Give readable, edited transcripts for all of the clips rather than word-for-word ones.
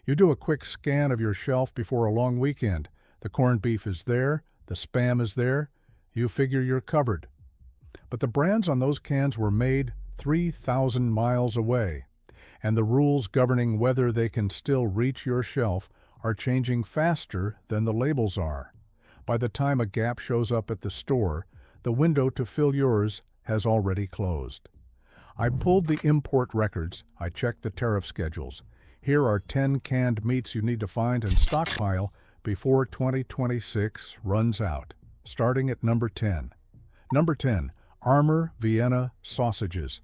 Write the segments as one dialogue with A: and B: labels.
A: You do a quick scan of your shelf before a long weekend. The corned beef is there, the Spam is there. You figure you're covered. But the brands on those cans were made 3,000 miles away, and the rules governing whether they can still reach your shelf are changing faster than the labels are. By the time a gap shows up at the store, the window to fill yours has already closed. I pulled the import records, I checked the tariff schedules. Here are 10 canned meats you need to find and stockpile before 2026 runs out, starting at number 10. Number 10, Armour Vienna sausages.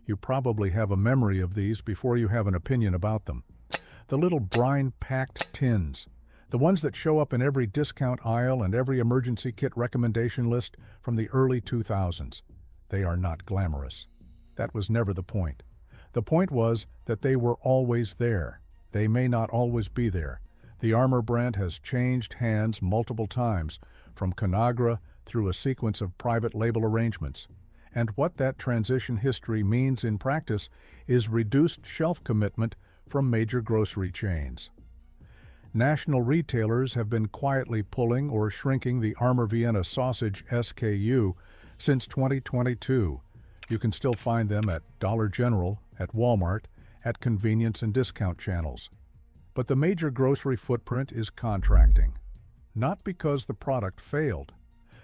A: You probably have a memory of these before you have an opinion about them. The little brine-packed tins, the ones that show up in every discount aisle and every emergency kit recommendation list from the early 2000s. They are not glamorous. That was never the point. The point was that they were always there. They may not always be there. The Armour brand has changed hands multiple times, from Conagra through a sequence of private label arrangements. And what that transition history means in practice is reduced shelf commitment from major grocery chains. National retailers have been quietly pulling or shrinking the Armour Vienna sausage SKU since 2022. You can still find them at Dollar General, at Walmart, at convenience and discount channels. But the major grocery footprint is contracting. Not because the product failed,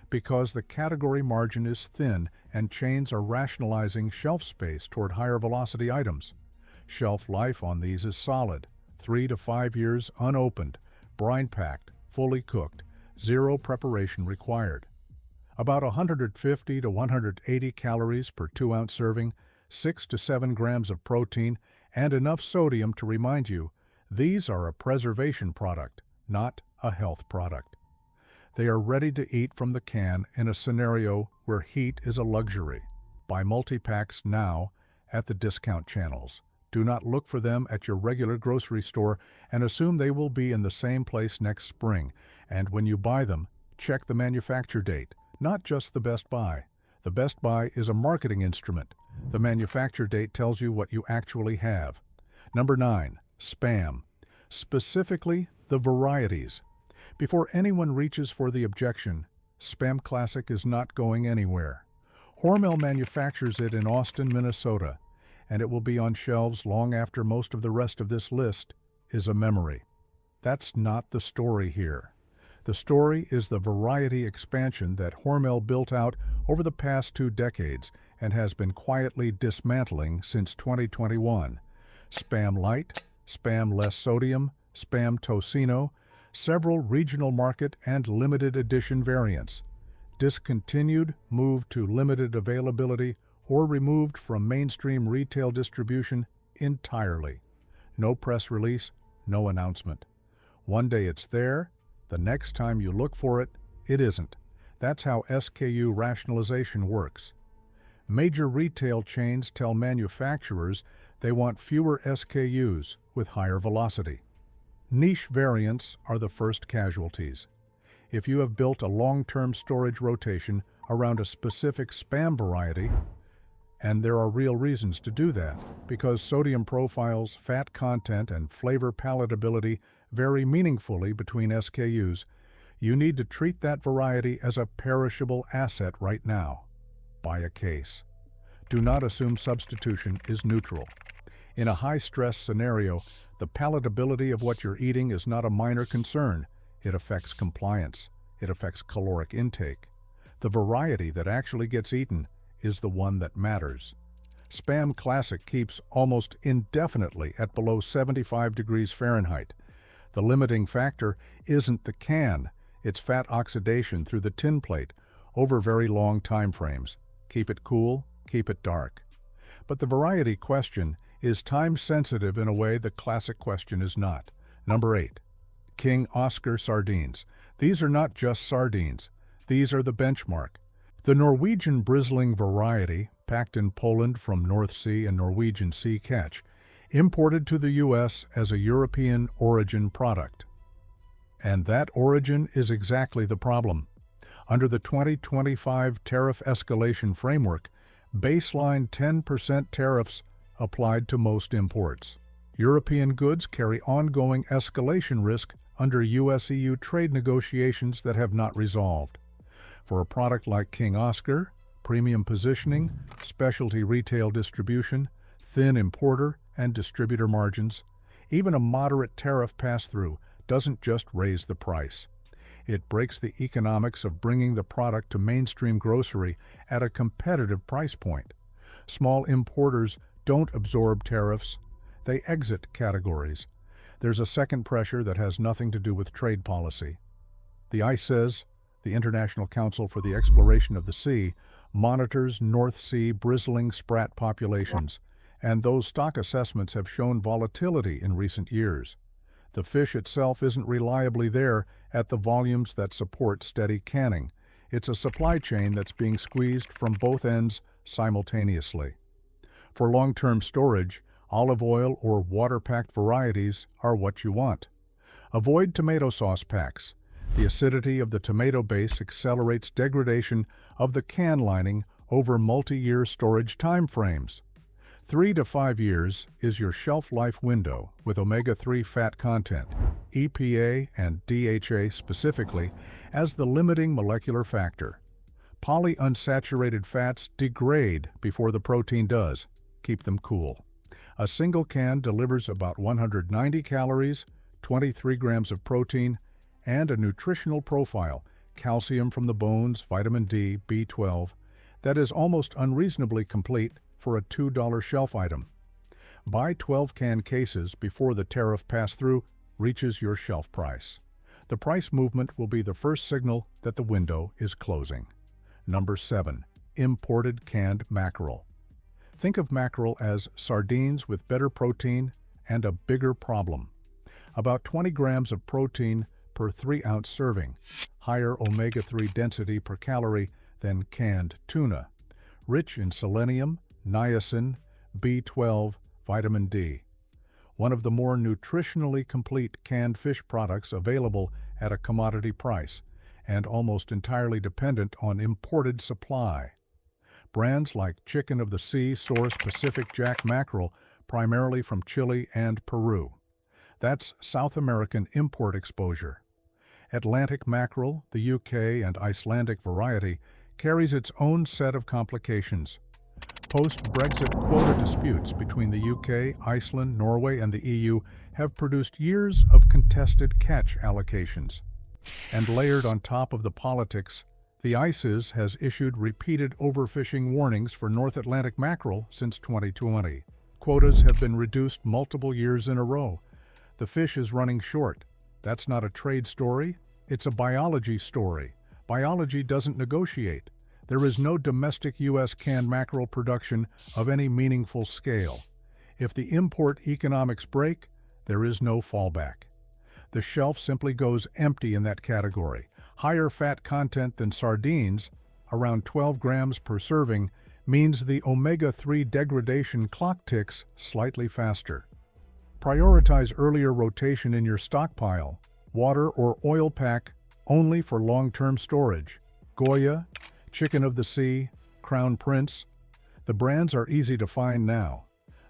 A: because the category margin is thin and chains are rationalizing shelf space toward higher velocity items. Shelf life on these is solid, 3 to 5 years unopened, brine-packed, fully cooked, zero preparation required. About 150 to 180 calories per 2-ounce serving, 6 to 7 grams of protein, and enough sodium to remind you, these are a preservation product, not a health product. They are ready to eat from the can in a scenario where heat is a luxury. Buy multi-packs now at the discount channels. Do not look for them at your regular grocery store and assume they will be in the same place next spring. And when you buy them, check the manufacture date, not just the best buy. The best buy is a marketing instrument. The manufacture date tells you what you actually have. Number 9, Spam. Specifically, the varieties. Before anyone reaches for the objection, Spam Classic is not going anywhere. Hormel manufactures it in Austin, Minnesota, and it will be on shelves long after most of the rest of this list is a memory. That's not the story here. The story is the variety expansion that Hormel built out over the past 2 decades and has been quietly dismantling since 2021. Spam Light, Spam Less Sodium, Spam Tocino, several regional market and limited edition variants. Discontinued, moved to limited availability, or removed from mainstream retail distribution entirely. No press release, no announcement. One day it's there, the next time you look for it, it isn't. That's how SKU rationalization works. Major retail chains tell manufacturers they want fewer SKUs with higher velocity. Niche variants are the first casualties. If you have built a long-term storage rotation around a specific Spam variety, and there are real reasons to do that, because sodium profiles, fat content, and flavor palatability vary meaningfully between SKUs, you need to treat that variety as a perishable asset right now. Buy a case. Do not assume substitution is neutral. In a high-stress scenario, the palatability of what you're eating is not a minor concern. It affects compliance. It affects caloric intake. The variety that actually gets eaten is the one that matters. Spam Classic keeps almost indefinitely at below 75 degrees Fahrenheit. The limiting factor isn't the can, it's fat oxidation through the tin plate over very long time frames. Keep it cool, keep it dark. But the variety question is time-sensitive in a way the classic question is not. Number 8, King Oscar sardines. These are not just sardines. These are the benchmark. The Norwegian bristling variety, packed in Poland from North Sea and Norwegian sea catch, imported to the U.S. as a European origin product. And that origin is exactly the problem. Under the 2025 tariff escalation framework, baseline 10% tariffs applied to most imports. European goods carry ongoing escalation risk under US-EU trade negotiations that have not resolved. For a product like King Oscar, premium positioning, specialty retail distribution, thin importer and distributor margins, even a moderate tariff pass-through doesn't just raise the price. It breaks the economics of bringing the product to mainstream grocery at a competitive price point. Small importers don't absorb tariffs, they exit categories. There's a second pressure that has nothing to do with trade policy. The ICES, the International Council for the Exploration of the Sea, monitors North Sea bristling sprat populations, and those stock assessments have shown volatility in recent years. The fish itself isn't reliably there at the volumes that support steady canning. It's a supply chain that's being squeezed from both ends simultaneously. For long-term storage, olive oil or water-packed varieties are what you want. Avoid tomato sauce packs. The acidity of the tomato base accelerates degradation of the can lining over multi-year storage time frames. 3 to 5 years is your shelf life window with omega-3 fat content, EPA and DHA specifically, as the limiting molecular factor. Polyunsaturated fats degrade before the protein does. Keep them cool. A single can delivers about 190 calories, 23 grams of protein, and a nutritional profile, calcium from the bones, vitamin D, B12, that is almost unreasonably complete for a $2 shelf item. Buy 12-can cases before the tariff pass-through reaches your shelf price. The price movement will be the first signal that the window is closing. Number 7. Imported canned mackerel. Think of mackerel as sardines with better protein and a bigger problem. About 20 grams of protein per 3-ounce serving, higher omega-3 density per calorie than canned tuna, rich in selenium, niacin, B12, vitamin D. One of the more nutritionally complete canned fish products available at a commodity price, and almost entirely dependent on imported supply. Brands like Chicken of the Sea source Pacific Jack mackerel primarily from Chile and Peru. That's South American import exposure. Atlantic mackerel, the UK and Icelandic variety, carries its own set of complications. Post-Brexit quota disputes between the UK, Iceland, Norway, and the EU have produced years of contested catch allocations. And layered on top of the politics, the ICES has issued repeated overfishing warnings for North Atlantic mackerel since 2020. Quotas have been reduced multiple years in a row. The fish is running short. That's not a trade story, it's a biology story. Biology doesn't negotiate. There is no domestic U.S. canned mackerel production of any meaningful scale. If the import economics break, there is no fallback. The shelf simply goes empty in that category. Higher fat content than sardines, around 12 grams per serving, means the omega-3 degradation clock ticks slightly faster. Prioritize earlier rotation in your stockpile, water or oil pack only for long-term storage. Goya, Chicken of the Sea, Crown Prince. The brands are easy to find now.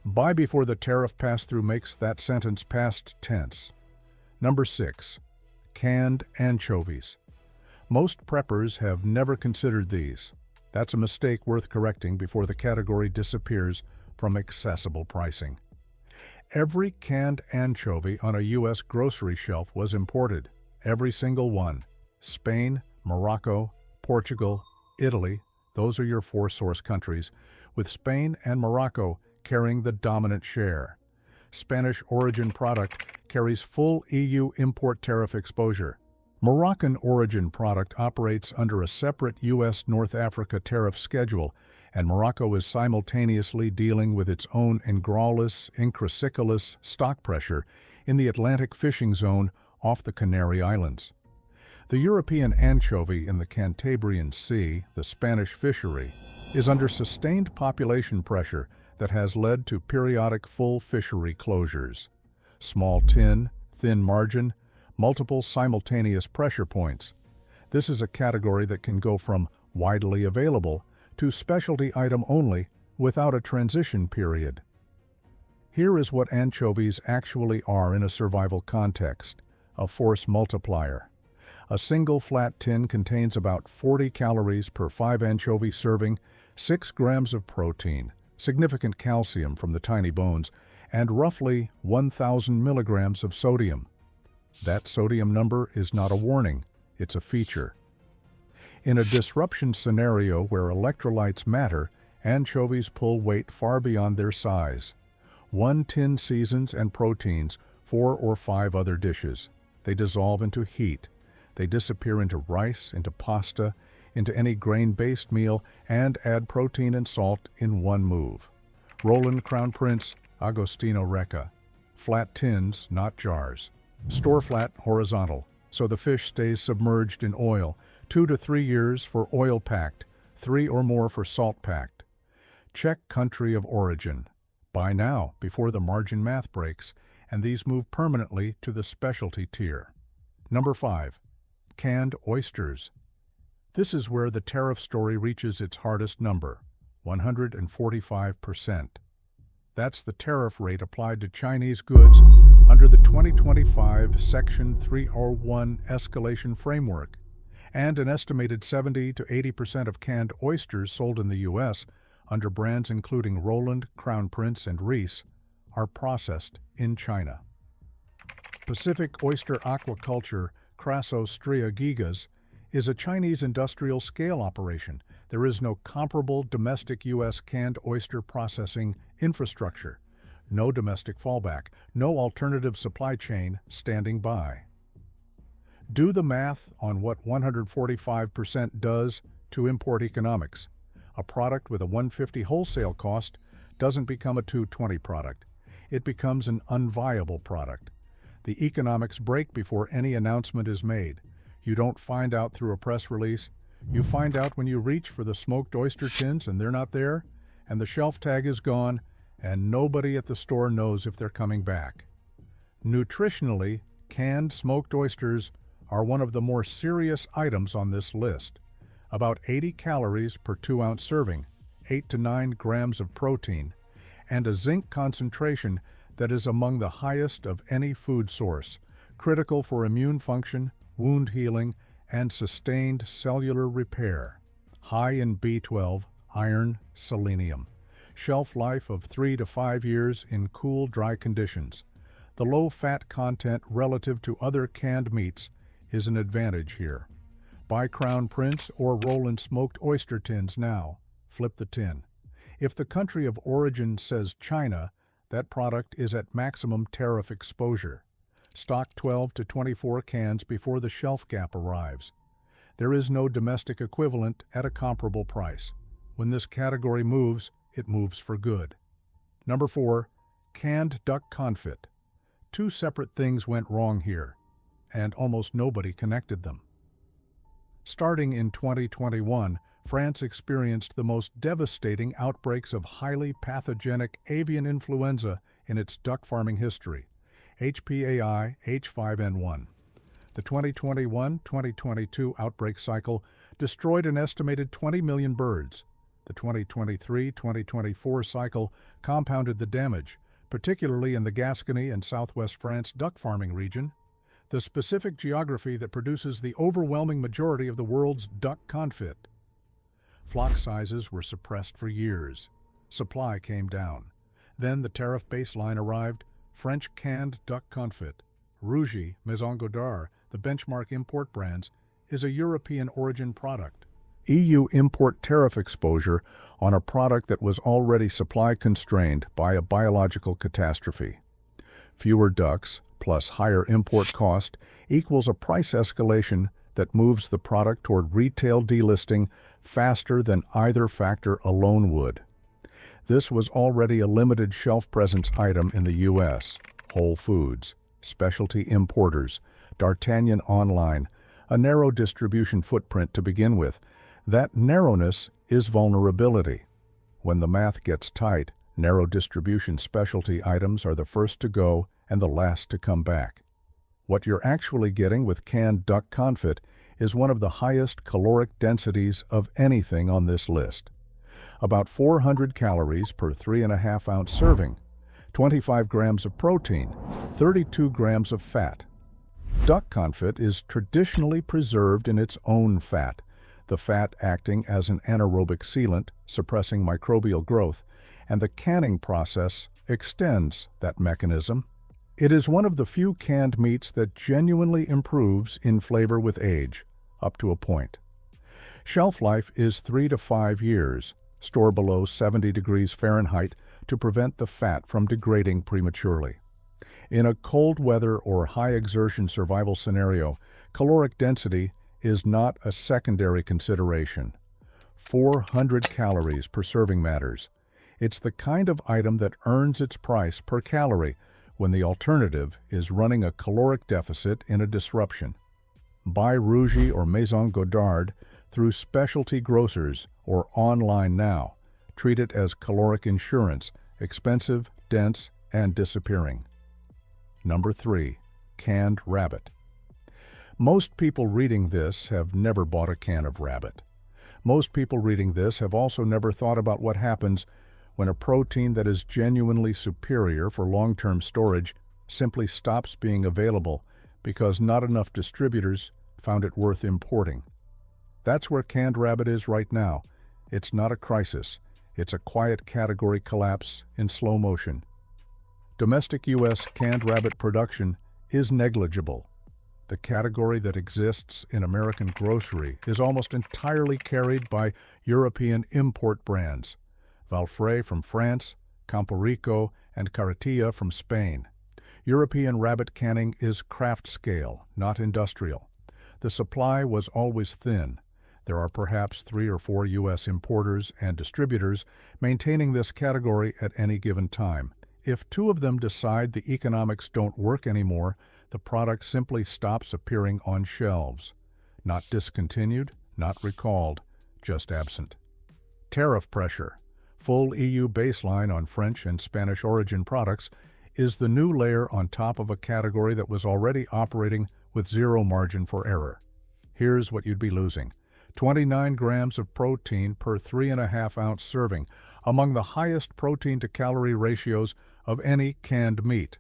A: Buy before the tariff pass-through makes that sentence past tense. Number 6. Canned anchovies. Most preppers have never considered these. That's a mistake worth correcting before the category disappears from accessible pricing. Every canned anchovy on a U.S. grocery shelf was imported. Every single one. Spain, Morocco, Portugal, Italy, those are your 4 source countries, with Spain and Morocco carrying the dominant share. Spanish origin product carries full EU import tariff exposure. Moroccan origin product operates under a separate U.S. North Africa tariff schedule, and Morocco is simultaneously dealing with its own Ingraulis incrasiculus stock pressure in the Atlantic fishing zone off the Canary Islands. The European anchovy in the Cantabrian Sea, the Spanish fishery, is under sustained population pressure that has led to periodic full fishery closures. Small tin, thin margin, multiple simultaneous pressure points. This is a category that can go from widely available to specialty item only without a transition period. Here is what anchovies actually are in a survival context: a force multiplier. A single flat tin contains about 40 calories per 5 anchovy serving, 6 grams of protein, significant calcium from the tiny bones, and roughly 1,000 milligrams of sodium. That sodium number is not a warning, it's a feature. In a disruption scenario where electrolytes matter, anchovies pull weight far beyond their size. One tin seasons and proteins 4 or 5 other dishes. They dissolve into heat. They disappear into rice, into pasta, into any grain-based meal, and add protein and salt in one move. Roland Crown Prince, Agostino Recca. Flat tins, not jars. Store flat, horizontal, so the fish stays submerged in oil. 2 to 3 years for oil-packed, 3 or more for salt-packed. Check country of origin. Buy now, before the margin math breaks, and these move permanently to the specialty tier. Number 5. Canned oysters. This is where the tariff story reaches its hardest number, 145%. That's the tariff rate applied to Chinese goods under the 2025 Section 301 escalation framework, and an estimated 70 to 80% of canned oysters sold in the U.S. under brands including Roland, Crown Prince, and Reese are processed in China. Pacific Oyster Aquaculture, Crassostria gigas, is a Chinese industrial-scale operation. There is no comparable domestic U.S. canned oyster processing infrastructure, no domestic fallback, no alternative supply chain standing by. Do the math on what 145% does to import economics. A product with a $150 wholesale cost doesn't become a $220 product. It becomes an unviable product. The economics break before any announcement is made. You don't find out through a press release. You find out when you reach for the smoked oyster tins and they're not there, and the shelf tag is gone, and nobody at the store knows if they're coming back. Nutritionally, canned smoked oysters are one of the more serious items on this list. About 80 calories per 2-ounce serving, 8 to 9 grams of protein, and a zinc concentration that is among the highest of any food source, critical for immune function, wound healing, and sustained cellular repair. High in B12, iron, selenium. Shelf life of 3 to 5 years in cool, dry conditions. The low fat content relative to other canned meats is an advantage here. Buy Crown Prince or Roland smoked oyster tins now. Flip the tin. If the country of origin says China, that product is at maximum tariff exposure. Stock 12 to 24 cans before the shelf gap arrives. There is no domestic equivalent at a comparable price. When this category moves, it moves for good. Number 4. Canned duck confit. 2 separate things went wrong here, and almost nobody connected them. Starting in 2021, France experienced the most devastating outbreaks of highly pathogenic avian influenza in its duck farming history, HPAI H5N1. The 2021-2022 outbreak cycle destroyed an estimated 20 million birds. The 2023-2024 cycle compounded the damage, particularly in the Gascony and southwest France duck farming region, the specific geography that produces the overwhelming majority of the world's duck confit. Flock sizes were suppressed for years. Supply came down. Then the tariff baseline arrived, French canned duck confit. Rougy, Maison Godard, the benchmark import brands, is a European origin product. EU import tariff exposure on a product that was already supply constrained by a biological catastrophe. Fewer ducks plus higher import cost equals a price escalation that moves the product toward retail delisting faster than either factor alone would. This was already a limited shelf presence item in the U.S., Whole Foods, specialty importers, D'Artagnan online, a narrow distribution footprint to begin with. That narrowness is vulnerability. When the math gets tight, narrow distribution specialty items are the first to go and the last to come back. What you're actually getting with canned duck confit is one of the highest caloric densities of anything on this list. About 400 calories per 3.5-ounce serving, 25 grams of protein, 32 grams of fat. Duck confit is traditionally preserved in its own fat, the fat acting as an anaerobic sealant, suppressing microbial growth, and the canning process extends that mechanism. It is one of the few canned meats that genuinely improves in flavor with age, up to a point. Shelf life is 3 to 5 years. Store below 70 degrees Fahrenheit to prevent the fat from degrading prematurely. In a cold weather or high exertion survival scenario, caloric density is not a secondary consideration. 400 calories per serving matters. It's the kind of item that earns its price per calorie when the alternative is running a caloric deficit in a disruption. Buy Rougie or Maison Godard through specialty grocers or online now. Treat it as caloric insurance, expensive, dense, and disappearing. Number 3. Canned rabbit. Most people reading this have never bought a can of rabbit. Most people reading this have also never thought about what happens when a protein that is genuinely superior for long-term storage simply stops being available because not enough distributors found it worth importing. That's where canned rabbit is right now. It's not a crisis. It's a quiet category collapse in slow motion. Domestic U.S. canned rabbit production is negligible. The category that exists in American grocery is almost entirely carried by European import brands. Valfray from France, Campo Rico, and Carretilla from Spain. European rabbit canning is craft scale, not industrial. The supply was always thin. There are perhaps 3 or 4 U.S. importers and distributors maintaining this category at any given time. If 2 of them decide the economics don't work anymore, the product simply stops appearing on shelves. Not discontinued, not recalled, just absent. Tariff pressure. Full EU baseline on French and Spanish origin products is the new layer on top of a category that was already operating with zero margin for error. Here's what you'd be losing. 29 grams of protein per 3.5-ounce serving, among the highest protein-to-calorie ratios of any canned meat.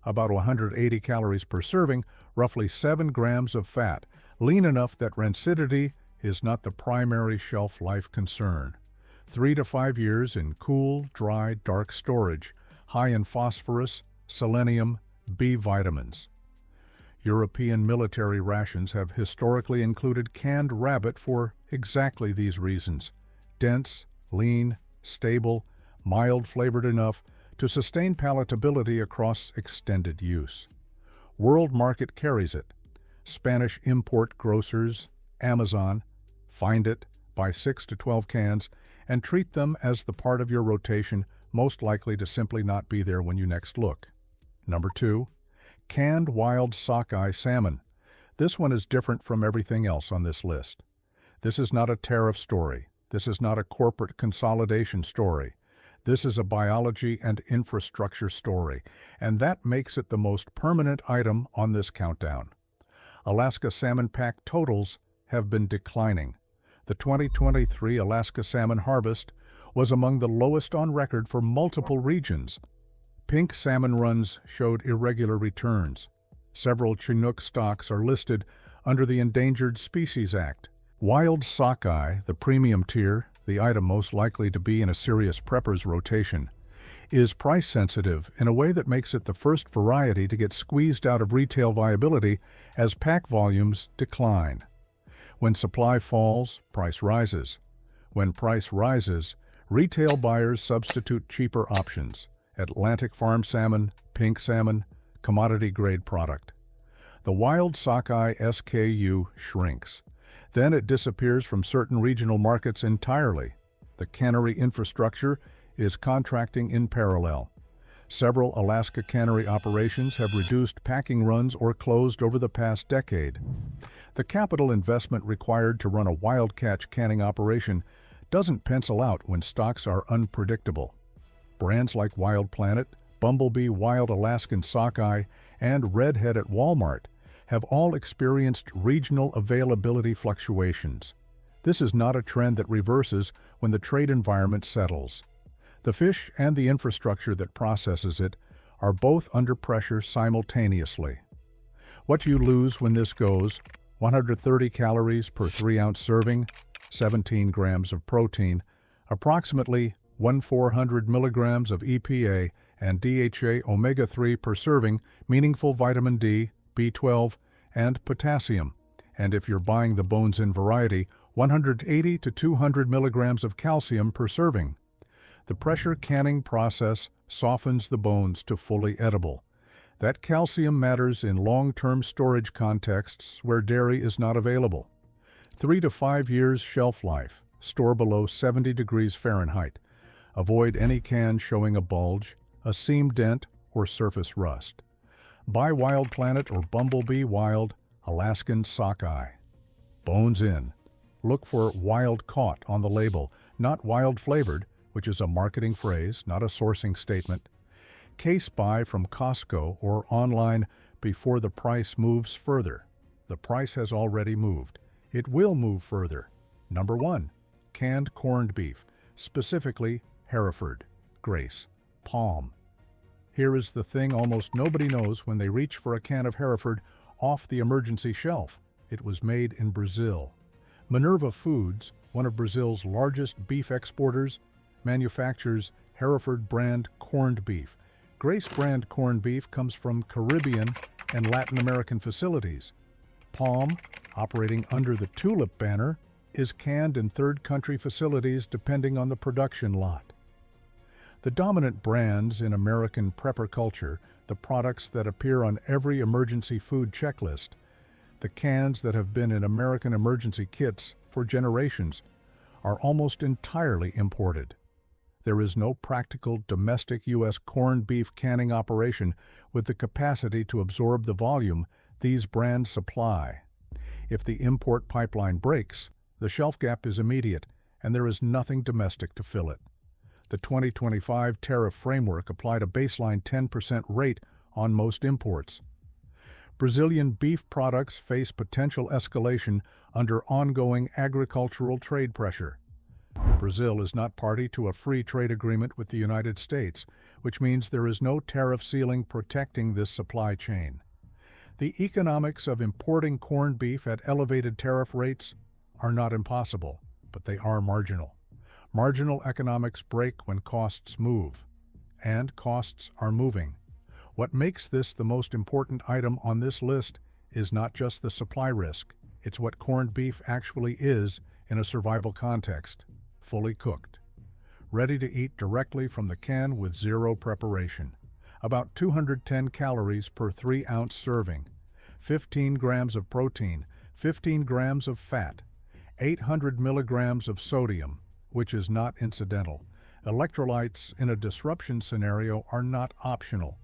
A: About 180 calories per serving, roughly 7 grams of fat, lean enough that rancidity is not the primary shelf life concern. 3 to 5 years in cool, dry, dark storage, high in phosphorus, selenium, B vitamins. European military rations have historically included canned rabbit for exactly these reasons. Dense, lean, stable, mild-flavored enough to sustain palatability across extended use. World market carries it. Spanish import grocers, Amazon, find it, buy 6 to 12 cans, and treat them as the part of your rotation most likely to simply not be there when you next look. Number 2. Canned wild sockeye salmon. This one is different from everything else on this list. This is not a tariff story. This is not a corporate consolidation story. This is a biology and infrastructure story, and that makes it the most permanent item on this countdown. Alaska salmon pack totals have been declining. The 2023 Alaska salmon harvest was among the lowest on record for multiple regions. Pink salmon runs showed irregular returns. Several Chinook stocks are listed under the Endangered Species Act. Wild sockeye, the premium tier, the item most likely to be in a serious prepper's rotation, is price-sensitive in a way that makes it the first variety to get squeezed out of retail viability as pack volumes decline. When supply falls, price rises. When price rises, retail buyers substitute cheaper options: Atlantic farm salmon, pink salmon, commodity-grade product. The wild sockeye SKU shrinks. Then it disappears from certain regional markets entirely. The cannery infrastructure is contracting in parallel. Several Alaska cannery operations have reduced packing runs or closed over the past decade. The capital investment required to run a wild catch canning operation doesn't pencil out when stocks are unpredictable. Brands like Wild Planet, Bumblebee Wild Alaskan Sockeye, and Redhead at Walmart have all experienced regional availability fluctuations. This is not a trend that reverses when the trade environment settles. The fish and the infrastructure that processes it are both under pressure simultaneously. What you lose when this goes: 130 calories per 3-ounce serving, 17 grams of protein, approximately 1,400 milligrams of EPA and DHA omega-3 per serving, meaningful vitamin D, B12, and potassium, and if you're buying the bones-in variety, 180 to 200 milligrams of calcium per serving. The pressure canning process softens the bones to fully edible. That calcium matters in long-term storage contexts where dairy is not available. 3 to 5 years shelf life. Store below 70 degrees Fahrenheit. Avoid any can showing a bulge, a seam dent, or surface rust. Buy Wild Planet or Bumblebee Wild Alaskan Sockeye. Bones in. Look for wild caught on the label, not wild flavored, which is a marketing phrase, not a sourcing statement. Case buy from Costco or online before the price moves further. The price has already moved. It will move further. Number 1. Canned corned beef, specifically Hereford, Grace, Palm. Here is the thing almost nobody knows when they reach for a can of Hereford off the emergency shelf. It was made in Brazil. Minerva Foods, one of Brazil's largest beef exporters, manufactures Hereford brand corned beef. Grace brand corned beef comes from Caribbean and Latin American facilities. Palm, operating under the Tulip banner, is canned in third country facilities depending on the production lot. The dominant brands in American prepper culture, the products that appear on every emergency food checklist, the cans that have been in American emergency kits for generations, are almost entirely imported. There is no practical domestic U.S. corned beef canning operation with the capacity to absorb the volume these brands supply. If the import pipeline breaks, the shelf gap is immediate, and there is nothing domestic to fill it. The 2025 tariff framework applied a baseline 10% rate on most imports. Brazilian beef products face potential escalation under ongoing agricultural trade pressure. Brazil is not party to a free trade agreement with the United States, which means there is no tariff ceiling protecting this supply chain. The economics of importing corned beef at elevated tariff rates are not impossible, but they are marginal. Marginal economics break when costs move, and costs are moving. What makes this the most important item on this list is not just the supply risk, it's what corned beef actually is in a survival context: fully cooked, ready to eat directly from the can with zero preparation. About 210 calories per 3-ounce serving, 15 grams of protein, 15 grams of fat, 800 milligrams of sodium, which is not incidental. Electrolytes in a disruption scenario are not optional.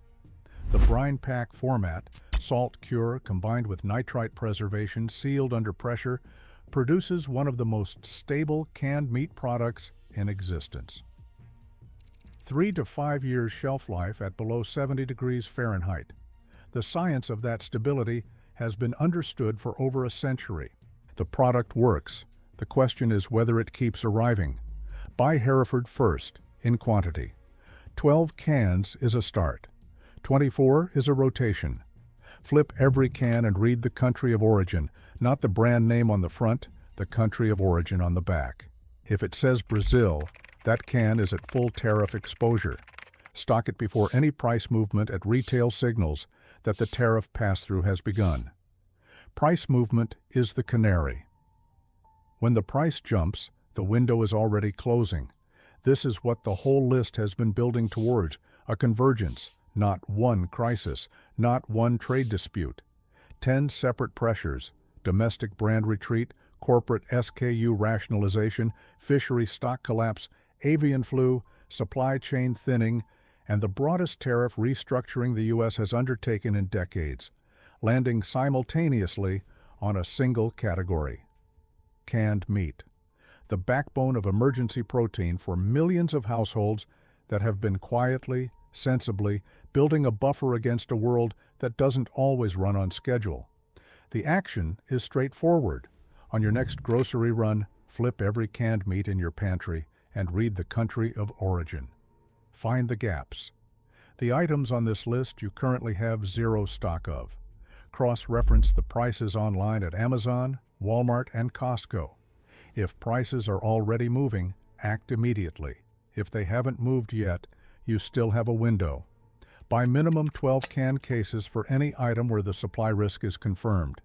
A: The brine pack format, salt cure combined with nitrite preservation sealed under pressure, produces one of the most stable canned meat products in existence. 3 to 5 years shelf life at below 70 degrees Fahrenheit. The science of that stability has been understood for over a century. The product works. The question is whether it keeps arriving. Buy Hereford first, in quantity. 12 cans is a start. 24 is a rotation. Flip every can and read the country of origin, not the brand name on the front, the country of origin on the back. If it says Brazil, that can is at full tariff exposure. Stock it before any price movement at retail signals that the tariff pass-through has begun. Price movement is the canary. When the price jumps, the window is already closing. This is what the whole list has been building towards, a convergence, not one crisis, not one trade dispute. 10 separate pressures: domestic brand retreat, corporate SKU rationalization, fishery stock collapse, avian flu, supply chain thinning, and the broadest tariff restructuring the U.S. has undertaken in decades, landing simultaneously on a single category: canned meat, the backbone of emergency protein for millions of households that have been quietly, sensibly building a buffer against a world that doesn't always run on schedule. The action is straightforward. On your next grocery run, flip every canned meat in your pantry and read the country of origin. Find the gaps. The items on this list you currently have zero stock of. Cross-reference the prices online at Amazon, Walmart, and Costco. If prices are already moving, act immediately. If they haven't moved yet, you still have a window. Buy minimum 12 canned cases for any item where the supply risk is confirmed.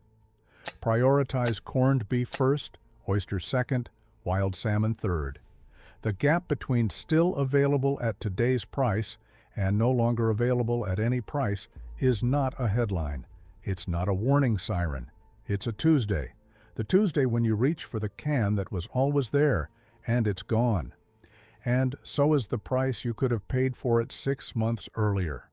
A: Prioritize corned beef first, oyster second, wild salmon third. The gap between still available at today's price and no longer available at any price is not a headline. It's not a warning siren. It's a Tuesday. The Tuesday when you reach for the can that was always there, and it's gone. And so is the price you could have paid for it 6 months earlier.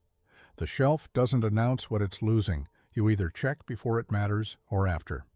A: The shelf doesn't announce what it's losing. You either check before it matters or after.